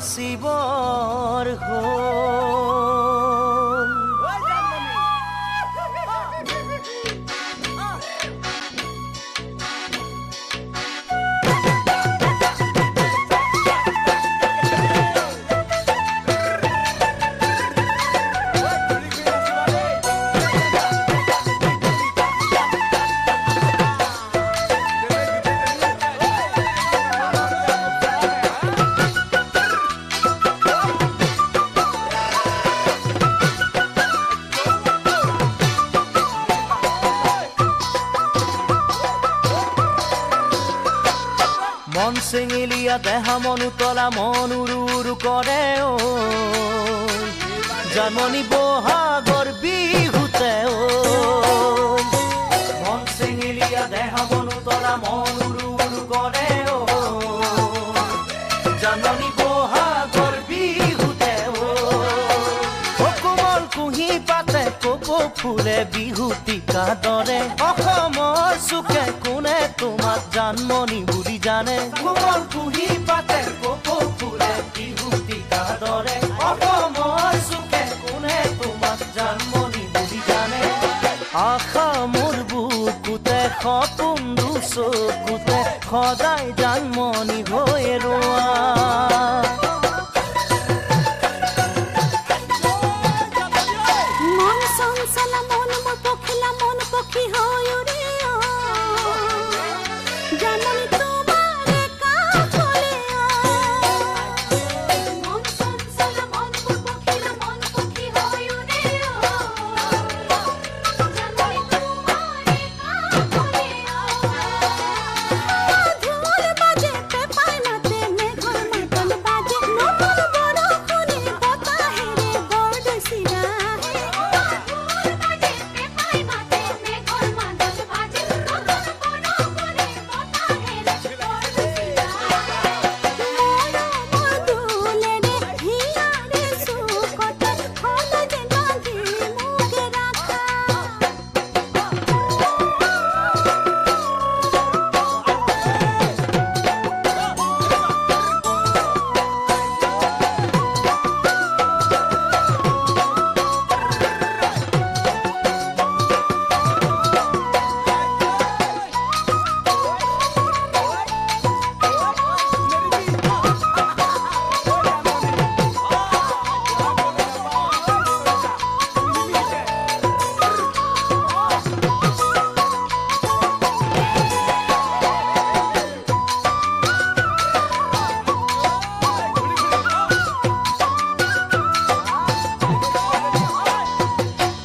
নাচিবৰ হ'ল মন চেঙেলীয়া দেহা মন উতলা মন উৰু উৰু কৰে জানমণি বহাগৰ বিহুতে মন চেঙেলীয়া দেহা মন উতলা মন উৰু উৰু কৰে জানমণি বহাগৰ বিহুতে কোমল কুঁহি পাতে কপৌ ফুলে বিহুতিকা দৰে অসমৰ চুকে কোনে তোমাক জানমণি বুলি জানে কোমল কুঁহি পাতে কপৌ ফুলে বিহুতিকা দৰে অসমৰ চুকে কোনে তোমাক জানমণি বুলি জানে আশা মোৰ বুকুতে সপোন চকুতে সদায় জানমণি হৈ ৰোৱা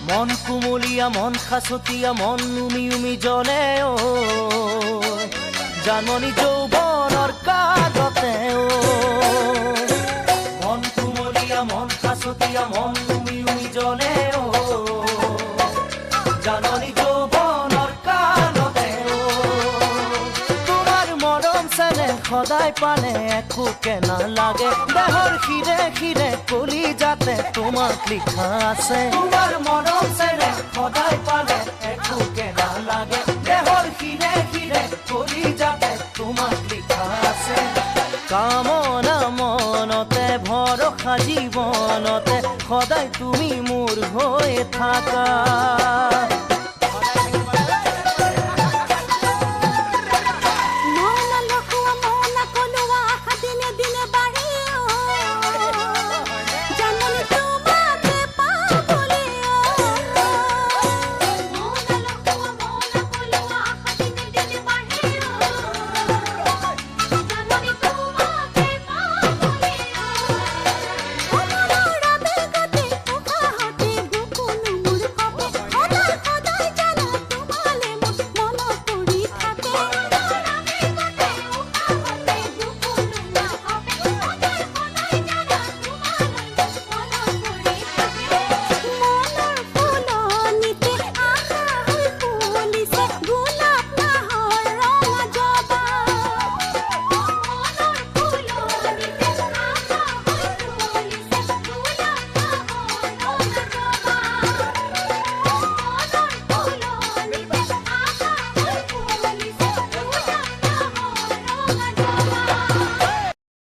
মন কুমলীয়া মন খাচতীয়া মন উমি উমি জ্বলে জানমণি যৌৱনৰ কাগতে মন কুমলীয়া মন খাচতীয়া মন উমি উমি জ্বলে জানমণি যৌৱনৰ কাগতে তোমাৰ মৰম চেনেহ সদায় পালে একোকে নালাগে দেহৰ শিৰে শিৰে কলি যাতে তোমাক লিখা আছে তোমাৰ মৰম চেনেহ সদায় পালে একোকে নালাগে দেহৰ শিৰে শিৰে কলি যাতে তোমাক লিখা আছে কামনা মনতে ভৰসা জীৱনতে সদায় তুমি মোৰ হৈ থাকা